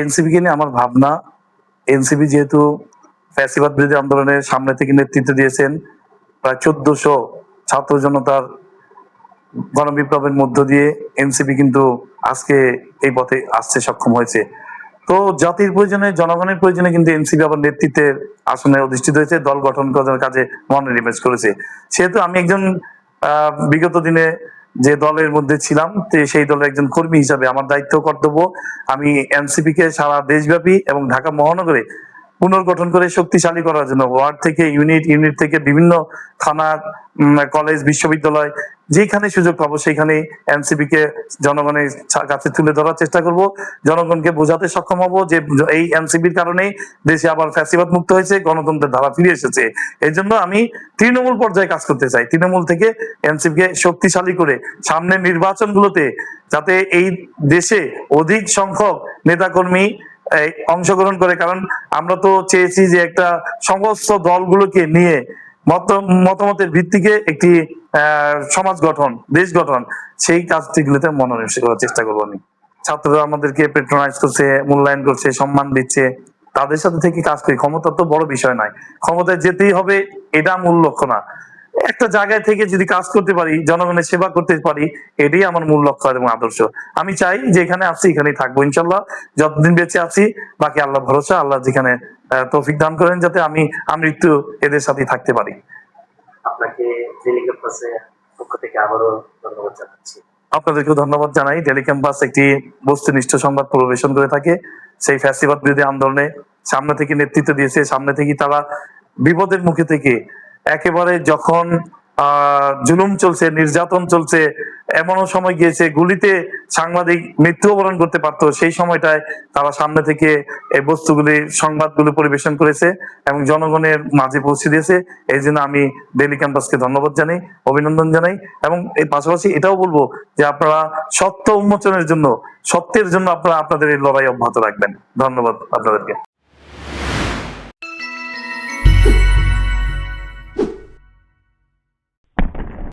NCP কে নিয়ে আমার ভাবনা, এনসিপি যেহেতু ফ্যাসিবাদ বিরোধী আন্দোলনের সামনে থেকে নেতৃত্ব দিয়েছেন, প্রায় 1400 ছাত্র জনতার গণবিপ্লবের মধ্য দিয়ে এনসিপি কিন্তু আজকে এই পথে আসতে সক্ষম হয়েছে। তো জাতির প্রয়োজনে, জনগণের প্রয়োজনে কিন্তু এনসিপি আবার নেতৃত্বের আসনে অধিষ্ঠিত হয়েছে, দল গঠন করার কাজে মনোনিবেশ করেছে। সেহেতু আমি একজন বিগত দিনে যে দলের মধ্যে ছিলাম, সেই দলের একজন কর্মী হিসাবে আমার দায়িত্ব কর্তব্য আমি এনসিপি কে সারা দেশব্যাপী এবং ঢাকা মহানগরে পুনর্গঠন করে শক্তিশালী করার জন্য ওয়ার্ড থেকে ইউনিট, ইউনিট থেকে বিভিন্ন থানা, কলেজ, বিশ্ববিদ্যালয়, যেখানে সুযোগ পাবো সেখানে এনসিপি কে জনগণের কাছে তুলে ধরার চেষ্টা করব, জনগণকে বোঝাতে সক্ষম হব যে এই এনসিপির কারণেই দেশে আবার ফ্যাসিবাদ মুক্ত হয়েছে, গণতন্ত্রের ধারা ফিরে এসেছে। এই জন্য আমি তৃণমূল পর্যায়ে কাজ করতে চাই, তৃণমূল থেকে এনসিপি কে শক্তিশালী করে সামনের নির্বাচনগুলোতে যাতে এই দেশে অধিক সংখ্যক নেতাকর্মী অংশগ্রহণ করে। কারণ আমরা তো চেয়েছি যে একটা সমস্ত দলগুলোকে নিয়ে মতামতের ভিত্তিকে একটি সমাজ গঠন, দেশ গঠন, সেই কাজগুলোতে মনোনিবেশ করার চেষ্টা করবো আমি। ছাত্ররা আমাদেরকে পেট্রোনাইজ করছে, মূল্যায়ন করছে, সম্মান দিচ্ছে, তাদের সাথে থেকে কাজ করি। ক্ষমতা তো বড় বিষয় নয়, ক্ষমতায় যেতেই হবে এটা মূল লক্ষ্য না। একটা জায়গায় থেকে যদি কাজ করতে পারি, জনগণের সেবা করতে পারি, এটাই আমার মূল লক্ষ্য এবং আদর্শ। আমি চাই যে এখানে আছি এখানেই থাকবো ইনশাল্লাহ, যতদিন বেঁচে আছি। বাকি আল্লাহ ভরসা, আল্লাহ যেখানে তৌফিক দান করেন যাতে আমি আমৃত্যু এদের সাথে থাকতে পারি। আপনাকে ডেইলি ক্যাম্পাসের পক্ষ থেকে আবারও ধন্যবাদ জানাচ্ছি। আপনাদেরকেও ধন্যবাদ জানাই। ডেইলি ক্যাম্পাস একটি বস্তুনিষ্ঠ সংবাদ পরিবেশন করে থাকে। সেই ফ্যাসিবাদ বিরোধী আন্দোলনে সামনে থেকে নেতৃত্ব দিয়েছে, সামনে থেকে তারা বিপদের মুখে থেকে একেবারে যখন জুলুম চলছে, নির্যাতন চলছে, এমনও সময় গিয়েছে গুলিতে সাংবাদিক মৃত্যুবরণ করতে পারতো, সেই সময়টায় তারা সামনে থেকে এই বস্তুগুলি, সংবাদগুলো পরিবেশন করেছে এবং জনগণের মাঝে পৌঁছে দিয়েছে। এই জন্য আমি ডেইলি ক্যাম্পাসকে ধন্যবাদ জানাই, অভিনন্দন জানাই। এবং এর পাশাপাশি এটাও বলবো যে আপনারা সত্য উন্মোচনের জন্য, সত্যের জন্য আপনারা আপনাদের এই লড়াই অব্যাহত রাখবেন। ধন্যবাদ আপনাদেরকে।